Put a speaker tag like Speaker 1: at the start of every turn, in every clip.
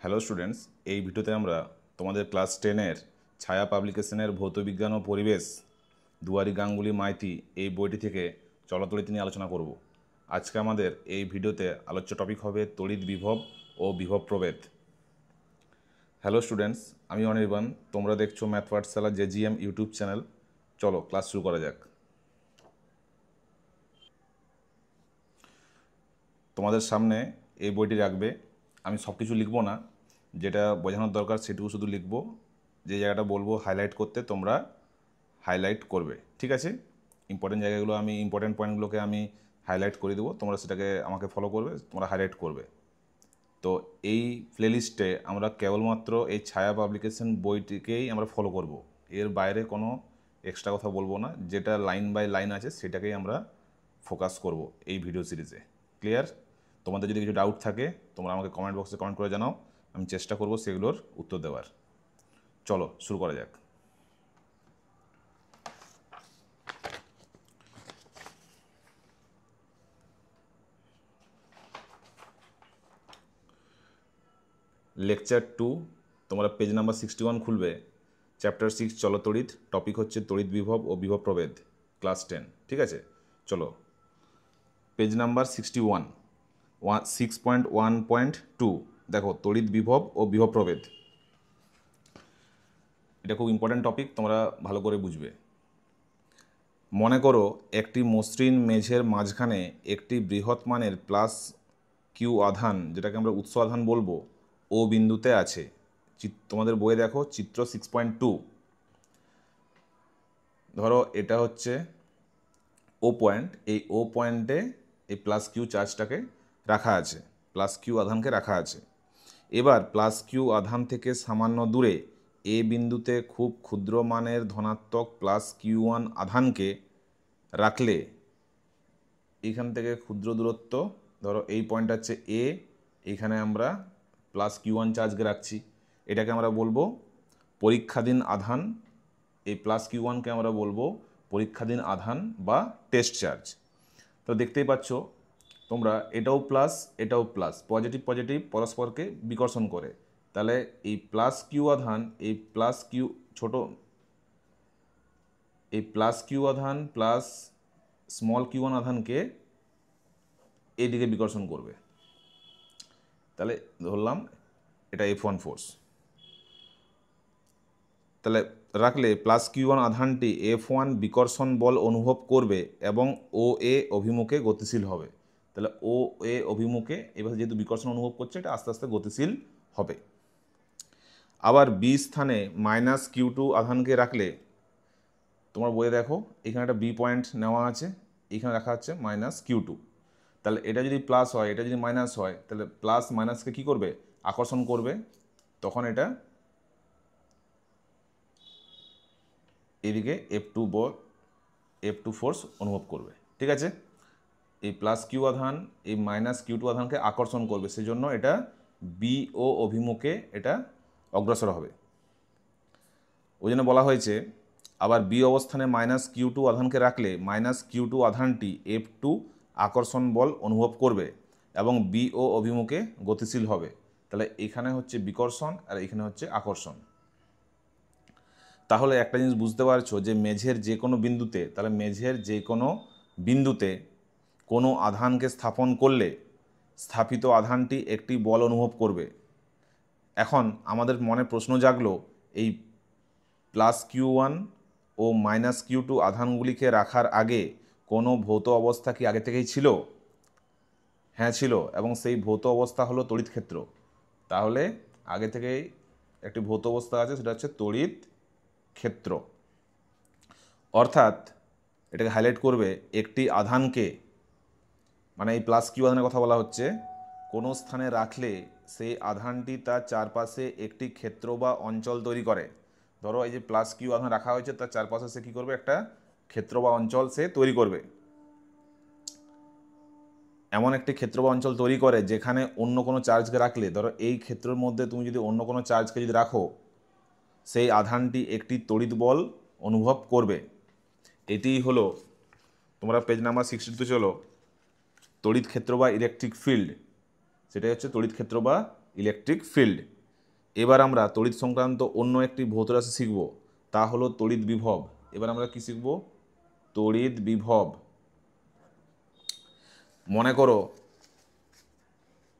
Speaker 1: Hello students, এই ভিডিওতে আমরা তোমাদের ক্লাস 10-এর ছায়া পাবলিকেশনের ভৌতবিজ্ঞান ও পরিবেশ দুয়ারি গাঙ্গুলি মাইতি এই বইটি থেকে চলাতড়িৎ নিয়ে আলোচনা করব। আজকে আমাদের এই ভিডিওতে আলোচ্য টপিক হবে তড়িৎ বিভব ও বিভব প্রভেদ। হ্যালো স্টুডেন্টস, আমি অনির্বাণ, তোমরা দেখছো ম্যাথ পাঠশালা JGM ইউটিউব চ্যানেল। চলো ক্লাস শুরু করা যাক। তোমাদের সামনে এই বইটি রাখবে। আমি সব কিছু লিখবো না, যেটা বোঝানোর দরকার সেটুকু শুধু লিখবো। যে জায়গাটা বলবো হাইলাইট করতে তোমরা হাইলাইট করবে, ঠিক আছে? ইম্পর্টেন্ট জায়গাগুলো ইম্পর্টেন্ট পয়েন্টগুলোকে আমি হাইলাইট করে দেবো, তোমরা সেটাকে আমাকে ফলো করবে, তোমরা হাইলাইট করবে। তো এই প্লেলিস্টে আমরা কেবলমাত্র এই ছায়া পাবলিকেশন বইটিকেই আমরা ফলো করব, এর বাইরে কোনো এক্সট্রা কথা বলবো না। যেটা লাইন বাই লাইন আছে সেটাকেই আমরা ফোকাস করব এই ভিডিও সিরিজে। ক্লিয়ার? তোমাদের যদি কিছু ডাউট থাকে তোমরা আমাকে কমেন্ট বক্সে কমেন্ট করে জানাও, আমি চেষ্টা করব সেগুলোর উত্তর দেওয়ার। চলো শুরু করা যাক। লেকচার 2, তোমরা পেজ নাম্বার 61 খুলবে। চ্যাপ্টার 6 চলো তড়িৎ, টপিক হচ্ছে তড়িৎ বিভব ও বিভব প্রভেদ, ক্লাস 10, ঠিক আছে? চলো পেজ নাম্বার 61, 6.1.2 দেখো, তড়িৎ বিভব ও বিভব প্রভেদ। এটা খুব ইম্পর্ট্যান্ট টপিক, তোমরা ভালো করে বুঝবে। মনে করো একটি মসৃণ মেঝের মাঝখানে একটি বৃহৎ মানের প্লাস কিউ আধান, যেটাকে আমরা উৎস আধান বলবো, ও বিন্দুতে আছে। তোমাদের বইয়ে দেখো চিত্র 6.2। ধরো এটা হচ্ছে ও পয়েন্ট, এই ও পয়েন্টে এই প্লাস কিউ চার্জটাকে রাখা আছে, প্লাস কিউ আধানকে রাখা আছে। এবার প্লাস কিউ আধান থেকে সামান্য দূরে এ বিন্দুতে খুব ক্ষুদ্র মানের ধনাত্মক প্লাস কিউ ওয়ান আধানকে রাখলে, এইখান থেকে ক্ষুদ্র দূরত্ব, ধরো এই পয়েন্ট হচ্ছে এ, এইখানে আমরা প্লাস কিউ ওয়ান চার্জকে রাখছি। এটাকে আমরা বলবো পরীক্ষাধীন আধান। এই প্লাস কিউ ওয়ানকে আমরা বলবো পরীক্ষাধীন আধান বা টেস্ট চার্জ। তো দেখতেই পাচ্ছ তোমরা, এটাও প্লাস এটাও প্লাস, পজিটিভ পজিটিভ পরস্পরকে বিকর্ষণ করে। তাহলে এই প্লাস কিউ আধান, এই প্লাস কিউ ছোট, এই প্লাস কিউ আধান প্লাস স্মল কিউ ওয়ান আধানকে এইদিকে বিকর্ষণ করবে। তাহলে ধরলাম এটা F1 ফোর্স। তাহলে রাখলে প্লাস কিউ ওয়ান আধানটি F1 বিকর্ষণ বল অনুভব করবে এবং ও এ অভিমুখে গতিশীল হবে। তাহলে ও এ অভিমুখে এবার যেহেতু বিকর্ষণ অনুভব করছে, এটা আস্তে আস্তে গতিশীল হবে। আবার বি স্থানে মাইনাস কিউ টু আধানকে রাখলে, তোমার বইয়ে দেখো এখানে একটা বি পয়েন্ট নেওয়া আছে, এখানে রাখা হচ্ছে মাইনাস কিউ টু। তাহলে এটা যদি প্লাস হয়, এটা যদি মাইনাস হয়, তাহলে প্লাস মাইনাসকে কী করবে? আকর্ষণ করবে। তখন এটা এদিকে F2 ফোর্স অনুভব করবে, ঠিক আছে? এই প্লাস কিউ আধান এই মাইনাস কিউ টু আধানকে আকর্ষণ করবে, সেজন্য এটা বি ও অভিমুখে এটা অগ্রসর হবে। ওই জন্য বলা হয়েছে আবার বি অবস্থানে মাইনাস কিউ টু আধানকে রাখলে মাইনাস কিউ টু আধানটি F2 আকর্ষণ বল অনুভব করবে এবং বি ও অভিমুখে গতিশীল হবে। তাহলে এখানে হচ্ছে বিকর্ষণ আর এখানে হচ্ছে আকর্ষণ। তাহলে একটা জিনিস বুঝতে পারছো যে মেঝের যে কোনো বিন্দুতে, তাহলে মেঝের যে কোনো বিন্দুতে কোনো আধানকে স্থাপন করলে স্থাপিত আধানটি একটি বল অনুভব করবে। এখন আমাদের মনে প্রশ্ন জাগলো, এই প্লাস কিউ ওয়ান ও মাইনাস কিউ টু আধানগুলিকে রাখার আগে কোনো ভৌত অবস্থা কি আগে থেকেই ছিল? হ্যাঁ ছিল, এবং সেই ভৌত অবস্থা হলো তড়িৎ ক্ষেত্র। তাহলে আগে থেকেই একটি ভৌত অবস্থা আছে, সেটা হচ্ছে তড়িৎ ক্ষেত্র। অর্থাৎ এটাকে হাইলাইট করবে, একটি আধানকে, মানে এই প্লাস কিউ আধানের কথা বলা হচ্ছে, কোনো স্থানে রাখলে সেই আধানটি তার চারপাশে একটি ক্ষেত্র বা অঞ্চল তৈরি করে। ধরো এই যে প্লাস কিউ আধান রাখা হয়েছে, তার চারপাশে সে কী করবে? একটা ক্ষেত্র বা অঞ্চল সে তৈরি করবে। এমন একটি ক্ষেত্র বা অঞ্চল তৈরি করে যেখানে অন্য কোনো চার্জকে রাখলে, ধরো এই ক্ষেত্রের মধ্যে তুমি যদি অন্য কোনো চার্জকে যদি রাখো, সেই আধানটি একটি তড়িৎ বল অনুভব করবে। এটিই হলো, তোমরা পেজ নাম্বার 62 চলো, তড়িৎ ক্ষেত্র বা ইলেকট্রিক ফিল্ড। সেটাই হচ্ছে তড়িৎ ক্ষেত্র বা ইলেকট্রিক ফিল্ড। এবার আমরা তড়িৎ সংক্রান্ত অন্য একটি ভৌত রাশি শিখব, তা হলো তড়িৎ বিভব। এবার আমরা কি শিখব? তড়িৎ বিভব। মনে করো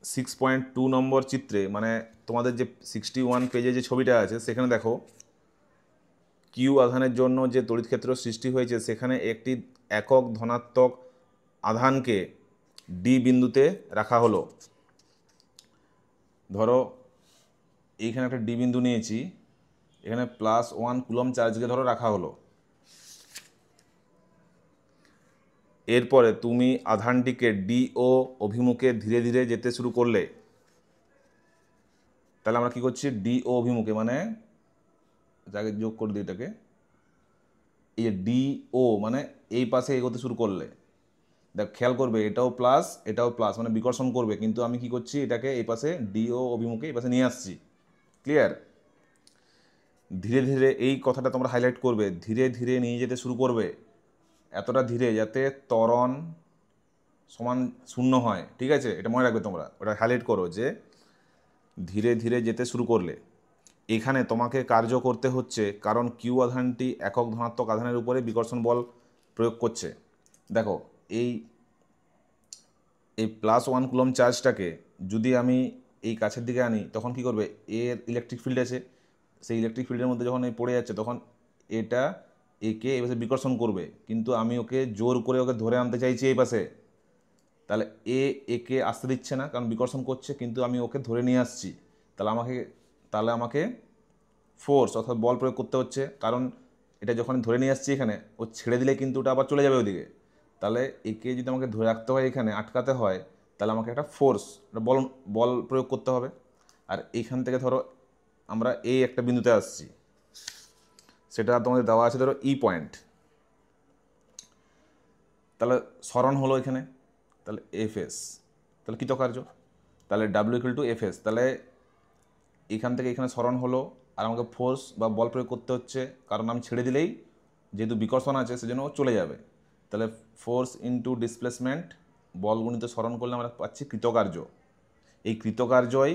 Speaker 1: 6.2 নম্বর চিত্রে, মানে তোমাদের যে 61 পেজে যে ছবিটা আছে সেখানে দেখো কিউ আধানের জন্য যে তড়িৎ ক্ষেত্র সৃষ্টি হয়েছে, সেখানে একটি একক ধনাত্মক আধানকে ডি বিন্দুতে রাখা হলো। ধরো এইখানে একটা ডি বিন্দু নিয়েছি, এখানে +1 কুলম্ব চার্জকে ধরো রাখা হলো। এরপরে তুমি আধানটিকে ডিও অভিমুখে ধীরে ধীরে যেতে শুরু করলে। তাহলে আমরা কি করছি? ডিও অভিমুখে, মানে যাকে যোগ করে দিই এটাকে, এই ডিও মানে এই পাশে এগোতে শুরু করলে। দেখ খেয়াল করবে, এটাও প্লাস এটাও প্লাস, মানে বিকর্ষণ করবে, কিন্তু আমি কি করছি? এটাকে এই পাশে ডিও অভিমুখে এই পাশে নিয়ে আসছি। ক্লিয়ার? ধীরে ধীরে, এই কথাটা তোমরা হাইলাইট করবে, ধীরে ধীরে নিয়ে যেতে শুরু করবে, এতটা ধীরে যাতে ত্বরণ সমান 0 হয়। ঠিক আছে, এটা মনে রাখবে তোমরা, ওটা হাইলাইট করো যে ধীরে ধীরে যেতে শুরু করলে। এখানে তোমাকে কার্য করতে হচ্ছে, কারণ কিউ আধানটি একক ধনাত্মক আধানের উপরে বিকর্ষণ বল প্রয়োগ করছে। দেখো এই +1 কুলম্ব চার্জটাকে যদি আমি এই কাছের দিকে আনি, তখন কি করবে? এর ইলেকট্রিক ফিল্ড আছে, সেই ইলেকট্রিক ফিল্ডের মধ্যে যখন এই পড়ে যাচ্ছে, তখন এটা একে এই পাশে বিকর্ষণ করবে, কিন্তু আমি ওকে জোর করে ওকে ধরে আনতে চাইছি এই পাশে। তাহলে একে আসতে দিচ্ছে না, কারণ বিকর্ষণ করছে, কিন্তু আমি ওকে ধরে নিয়ে আসছি। তাহলে আমাকে ফোর্স অর্থাৎ বল প্রয়োগ করতে হচ্ছে, কারণ এটা যখন ধরে নিয়ে আসছি এখানে, ও ছেড়ে দিলে কিন্তু ওটা আবার চলে যাবে ওদিকে। তাহলে একে যদি আমাকে ধরে রাখতে হয়, এখানে আটকাতে হয়, তাহলে আমাকে একটা ফোর্স, বল বল প্রয়োগ করতে হবে। আর এইখান থেকে ধরো আমরা এই একটা বিন্দুতে আসছি, সেটা তোমাদের দেওয়া আছে ধরো ই পয়েন্ট। তাহলে সরণ হলো এখানে, তাহলে এফএস, তাহলে কৃতকার্য, তাহলে W = Fs। তাহলে এখান থেকে এখানে সরণ হলো, আর আমাকে ফোর্স বা বল প্রয়োগ করতে হচ্ছে, কারণ আমি ছেড়ে দিলেই যেহেতু বিকর্ষণ আছে সেজন্য ও চলে যাবে। তাহলে ফোর্স ইনটু ডিসপ্লেসমেন্ট, বল গুণিত সরণ করলে আমরা পাচ্ছি কৃতকার্য। এই কৃতকার্যই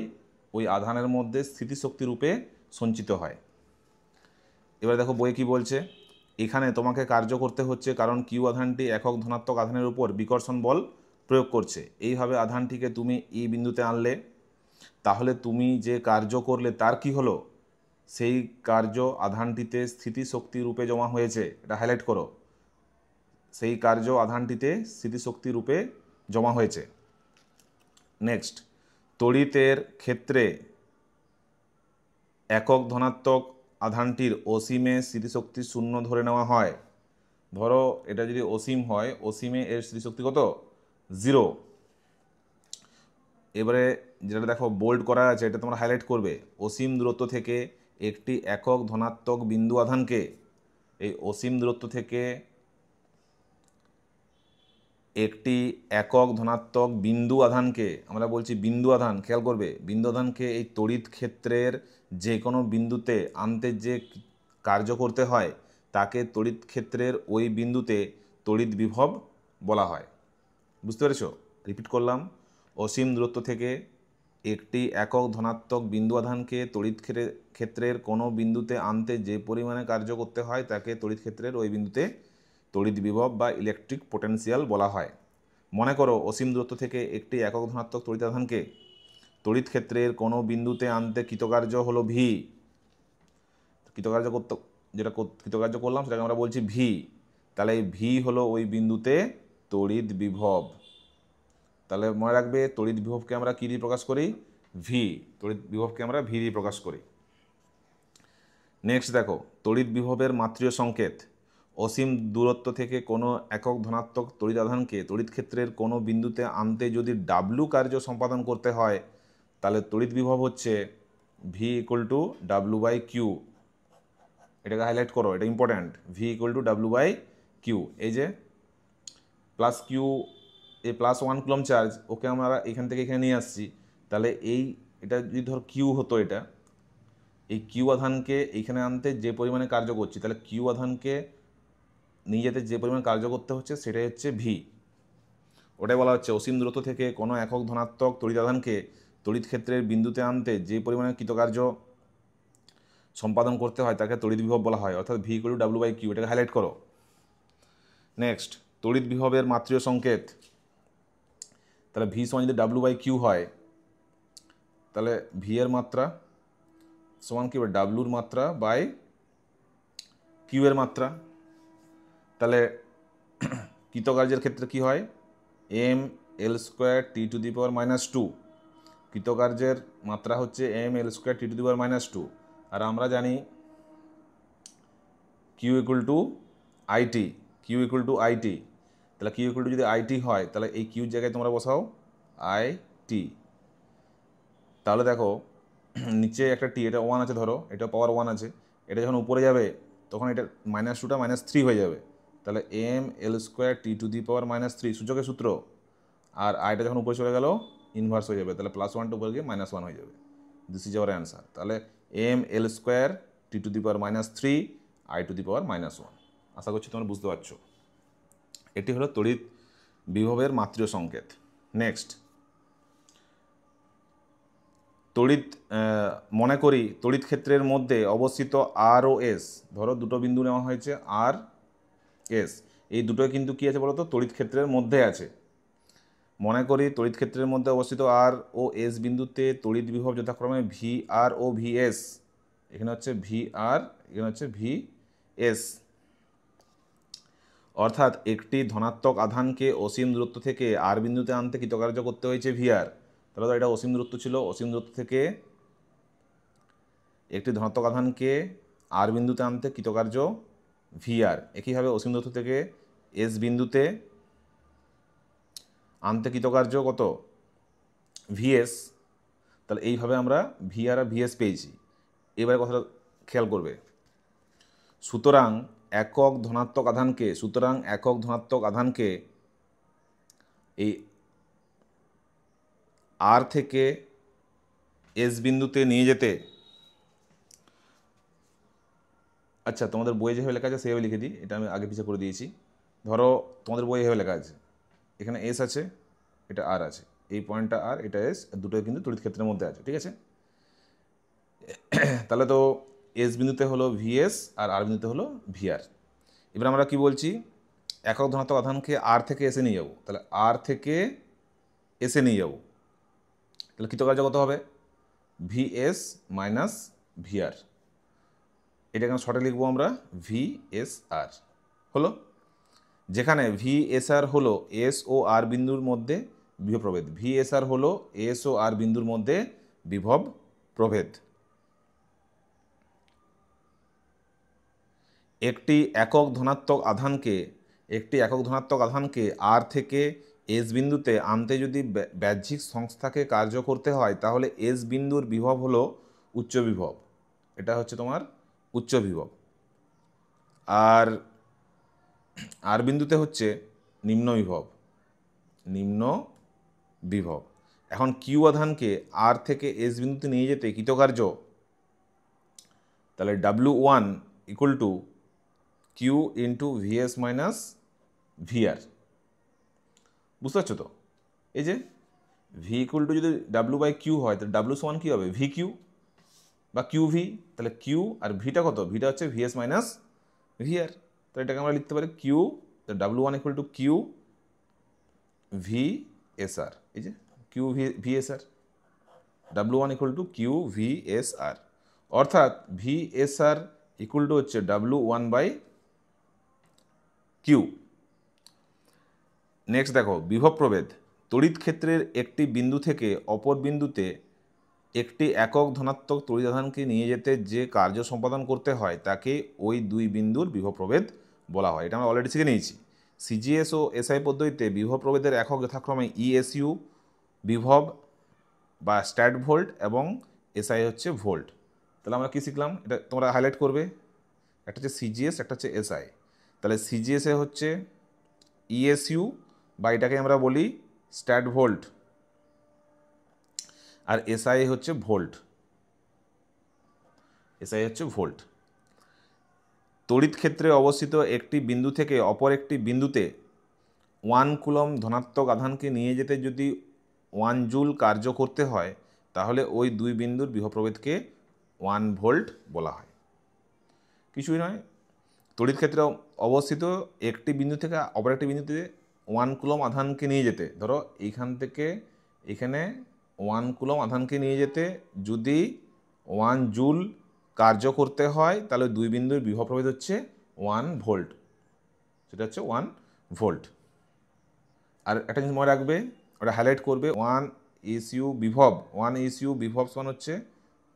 Speaker 1: ওই আধানের মধ্যে স্থিতিশক্তি রূপে সঞ্চিত হয়। এবার দেখো বইয়ে কি বলছে, এখানে তোমাকে কার্য করতে হচ্ছে, কারণ কিউ আধানটি একক ধনাত্মক আধানের উপর বিকর্ষণ বল প্রয়োগ করছে। এইভাবে আধানটিকে তুমি ই বিন্দুতে আনলে, তাহলে তুমি যে কার্য করলে তার কি হলো? সেই কার্য আধানটিতে স্থিতিশক্তি রূপে জমা হয়েছে। এটা হাইলাইট করো, সেই কার্য আধানটিতে স্থিতিশক্তি রূপে জমা হয়েছে। নেক্সট, তড়িতের ক্ষেত্রে একক ধনাত্মক আধানটির অসীমে স্থিতিশক্তি 0 ধরে নেওয়া হয়। ধরো এটা যদি অসীম হয়, অসীমে এর স্থিতিশক্তি কত? 0। এবারে যেটা দেখো বোল্ড করা আছে, এটা তোমরা হাইলাইট করবে, অসীম দূরত্ব থেকে একটি একক ধনাত্মক বিন্দু আধানকে, এই অসীম দূরত্ব থেকে একটি একক ধনাত্মক বিন্দু আধানকে, আমরা বলছি বিন্দু আধান, খেয়াল করবে, বিন্দু আধানকে এই তড়িৎ ক্ষেত্রের যে কোনো বিন্দুতে আনতে যে কার্য করতে হয়, তাকে তড়িৎ ক্ষেত্রের ওই বিন্দুতে তড়িৎ বিভব বলা হয়। বুঝতে পেরেছো? রিপিট করলাম, অসীম দূরত্ব থেকে একটি একক ধনাত্মক বিন্দু আধানকে তড়িৎ ক্ষেত্রের কোনো বিন্দুতে আনতে যে পরিমাণে কার্য করতে হয়, তাকে তড়িৎ ক্ষেত্রের ওই বিন্দুতে তড়িৎ বিভব বা ইলেকট্রিক পোটেনশিয়াল বলা হয়। মনে করো অসীম দূরত্ব থেকে একটি একক ধনাত্মক তড়িৎ আধানকে তড়িৎ ক্ষেত্রের কোনো বিন্দুতে আনতে কৃতকার্য হলো ভি। কৃতকার্য করলাম সেটাকে আমরা বলছি ভি। তাহলে এই ভি হলো ওই বিন্দুতে তড়িৎ বিভব। তাহলে মনে রাখবে, তড়িৎ বিভবকে আমরা কী দিয়ে প্রকাশ করি? ভি। তড়িৎ বিভবকে আমরা ভি দিয়ে প্রকাশ করি। নেক্সট দেখো, তড়িৎ বিভবের মাত্রিয় সংকেত। অসীম দূরত্ব থেকে কোনো একক ধনাত্মক তড়িৎ আধানকে তড়িৎ ক্ষেত্রের কোনো বিন্দুতে আনতে যদি ডাব্লু কার্য সম্পাদন করতে হয়, তাহলে তড়িৎ বিভব হচ্ছে V = W/Q। এটাকে হাইলাইট করো, এটা ইম্পর্ট্যান্ট। V = W/Q। এই যে +Q, এই +1 কুলম্ব চার্জ, ওকে আমরা এখান থেকে এখানে নিয়ে আসছি। তাহলে এটা যদি ধর কিউ হতো, এটা এই কিউ আধানকে এইখানে আনতে যে পরিমাণে কার্য করছি, তাহলে কিউ আধানকে নিয়ে যেতে যে পরিমাণ কার্য করতে হচ্ছে সেটাই হচ্ছে ভি। ওটাই বলা হচ্ছে অসীম দূরত্ব থেকে কোনো একক ধনাত্মক তড়িৎ আধানকে তড়িৎ ক্ষেত্রের বিন্দুতে আনতে যে পরিমাণে কৃতকার্য সম্পাদন করতে হয় তাকে তড়িৎ বিভব বলা হয়, অর্থাৎ V equal to W by Q, এটাকে হাইলাইট করো। নেক্সট, তড়িৎ বিভবের মাত্রিয় সংকেত, তাহলে ভি সমান যদি ডাব্লিউ বাই কিউ হয় তাহলে ভি এর মাত্রা সমান কি হবে ডাব্লুর মাত্রা বাই কিউ এর মাত্রা। তাহলে কৃতকার্যের ক্ষেত্রে কি হয়, M L square T to the power minus two, কৃতকার্যের মাত্রা হচ্ছে M L square T to the power minus two, আর আমরা জানি Q equal to IT, Q equal to IT. তাহলে কিউ ইকুয়াল টু যদি আইটি হয় তাহলে এই কিউর জায়গায় তোমরা বসাও আইটি। তাহলে দেখো নিচে একটা টি, এটা ওয়ান আছে, ধরো এটা পাওয়ার ওয়ান আছে, এটা যখন উপরে যাবে তখন এটা মাইনাস টুটা মাইনাস থ্রি হয়ে যাবে। তাহলে M L square T to the power minus three সূচকের সূত্র, আর আইটা যখন উপরে চলে গেল ইনভার্স হয়ে যাবে, তাহলে প্লাস ওয়ানটা উপরে গিয়ে মাইনাস ওয়ান হয়ে যাবে। This is our answer. তাহলে M L square T to the power minus three I to the power minus one. আশা করছি তোমরা বুঝতে পারছো। এটি হলো তড়িৎ বিভবের মাত্রিয় সংকেত। নেক্সট, তড়িৎ মনে করি তড়িৎ ক্ষেত্রের মধ্যে অবস্থিত আর ও এস, ধরো দুটো বিন্দু নেওয়া হয়েছে আর এস, এই দুটোই কিন্তু কী আছে বলো তো, তড়িৎ ক্ষেত্রের মধ্যে আছে। মনে করি তড়িৎ ক্ষেত্রের মধ্যে অবস্থিত আর ও এস বিন্দুতে তড়িৎ বিভব যথাক্রমে ভি আর ও ভি এস, এখানে হচ্ছে ভি আর, এখানে হচ্ছে ভি এস। অর্থাৎ একটি ধনাত্মক আধানকে অসীম দূরত্ব থেকে আর বিন্দুতে আনতে কৃতকার্য করতে হয়েছে ভি আর। তাহলে তো এটা অসীম দূরত্ব ছিল, অসীম দূরত্ব থেকে একটি ধনাত্মক আধানকে আর বিন্দুতে আনতে কৃতকার্য ভি আর। একইভাবে অসীম দূরত্ব থেকে এস বিন্দুতে আনতে কৃতকার্য কত, ভিএস। তাহলে এইভাবে আমরা ভি আর ভিএস পেয়েছি। এবারে কথাটা খেয়াল করবে, সুতরাং একক ধনাত্মক আধানকে এই আর থেকে এস বিন্দুতে নিয়ে যেতে, আচ্ছা তোমাদের বইয়ে যেভাবে লেখা আছে সেভাবে লিখে দিই, এটা আমি আগে পিছিয়ে করে দিয়েছি। ধরো তোমাদের বইয়ে এভাবে লেখা আছে, এখানে এস আছে, এটা আর আছে, এই পয়েন্টটা আর, এটা এস, দুটোই কিন্তু তড়িৎ ক্ষেত্রের মধ্যে আছে, ঠিক আছে। তাহলে তো এস বিন্দুতে হলো ভিএস আর বিন্দুতে হলো ভিআর। এবার আমরা কি বলছি, একক ধনাত্মক আধানকে আর থেকে এসে নিয়ে যাবো, তাহলে আর থেকে এসে নিয়ে যাবো, তাহলে কৃতকার্য কত হবে, ভিএস মাইনাস ভিআর। এটাকে শর্টে লিখবো আমরা ভিএস আর। হলো, যেখানে ভিএসআর হলো এস ও আর বিন্দুর মধ্যে বিভব প্রভেদ, ভিএসআর হলো এস ও আর বিন্দুর মধ্যে বিভব প্রভেদ। একটি একক ধনাত্মক আধানকে আর থেকে এস বিন্দুতে আনতে যদি বাহ্যিক সংস্থাকে কার্য করতে হয় তাহলে এস বিন্দুর বিভব হলো উচ্চ বিভব, এটা হচ্ছে তোমার উচ্চ বিভব, আর বিন্দুতে হচ্ছে নিম্ন বিভব। এখন কিউ আধানকে আর থেকে এস বিন্দুতে নিয়ে যেতে কৃতকার্য, তাহলে W one equal to Q into VS minus VR. বুঝতে পারছো তো, এই যে ভি ইকুয়াল টু যদি ডাব্লিউ বাই কিউ হয় তাহলে ডাব্লিউ সমান কী হবে, ভি কিউ বা কিউ ভি। তাহলে কিউ আর ভিটা কত, ভিটা হচ্ছে ভিএস মাইনাস ভিআর। তাহলে এটাকে আমরা লিখতে পারি Q, W one equal to Q V S R, এই যে Q V S R, W one equal to Q V S R, অর্থাৎ V S R equal to হচ্ছে W one by Q. Next দেখো, বিভব প্রভেদ, তড়িৎ ক্ষেত্রের একটি বিন্দু থেকে অপর বিন্দুতে একটি একক ধনাত্মক তড়িৎ আধানকে নিয়ে যেতে যে কার্য সম্পাদন করতে হয় তাকে ওই দুই বিন্দুর বিভব প্রভেদ বলা হয়। এটা আমরা অলরেডি শিখে নিয়েছি। সিজিএস ও এসআই পদ্ধতিতে বিভব প্রভেদের একক যথাক্রমে ইএসইউ বিভব বা স্ট্যাট ভোল্ট এবং এসআই হচ্ছে ভোল্ট। তাহলে আমরা কী শিখলাম, এটা তোমরা হাইলাইট করবে, একটা হচ্ছে সিজিএস, একটা হচ্ছে এসআই। তাহলে সিজিএসে হচ্ছে ইএসইউ বা এটাকে আমরা বলি স্ট্যাট ভোল্ট, আর এসআই হচ্ছে ভোল্ট, তড়িৎ ক্ষেত্রে অবস্থিত একটি বিন্দু থেকে অপর একটি বিন্দুতে 1 কুলম্ব ধনাত্মক আধানকে নিয়ে যেতে যদি 1 জুল কার্য করতে হয় তাহলে ওই দুই বিন্দুর বিভব প্রভেদকে 1 ভোল্ট বলা হয়। কিছুই নয়, তড়িৎ ক্ষেত্রে অবস্থিত একটি বিন্দু থেকে অপর একটি বিন্দুতে 1 কুলম আধানকে নিয়ে যেতে, ধরো এইখান থেকে এখানে 1 কুলম আধানকে নিয়ে যেতে যদি 1 জুল কার্য করতে হয়, তাহলে দুই বিন্দুর বিভব প্রভেদ হচ্ছে 1 ভোল্ট, সেটা হচ্ছে 1 ভোল্ট। আর একটা জিনিস মনে রাখবে, ওটা হাইলাইট করবে, 1 এসইউ বিভব, 1 এসইউ বিভব সমান হচ্ছে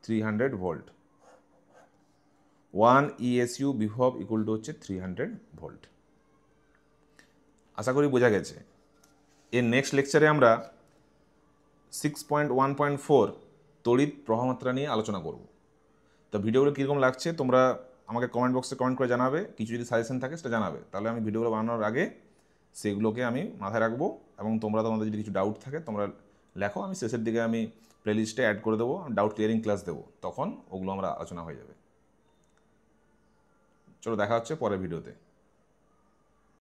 Speaker 1: 300 ভোল্ট। 1 ইএসইউ বিভব ইকুয়াল টু হচ্ছে 300 ভোল্ট। আশা করি বোঝা গেছে। এর নেক্সট লেকচারে আমরা 6.1.4 তড়িৎ প্রবাহমাত্রা নিয়ে আলোচনা করব। তো ভিডিওগুলো কীরকম লাগছে তোমরা আমাকে কমেন্ট বক্সে কমেন্ট করে জানাবে, কিছু যদি সাজেশন থাকে সেটা জানাবে, তাহলে আমি ভিডিওগুলো বানানোর আগে সেগুলোকে আমি মাথায় রাখবো, এবং তোমাদের যদি কিছু ডাউট থাকে তোমরা লেখো, আমি শেষের দিকে আমি প্লেলিস্টে অ্যাড করে দেবো, ডাউট ক্লিয়ারিং ক্লাস দেবো, তখন ওগুলো আমরা আলোচনা হয়ে যাবে। চলো দেখা হচ্ছে পরের ভিডিওতে।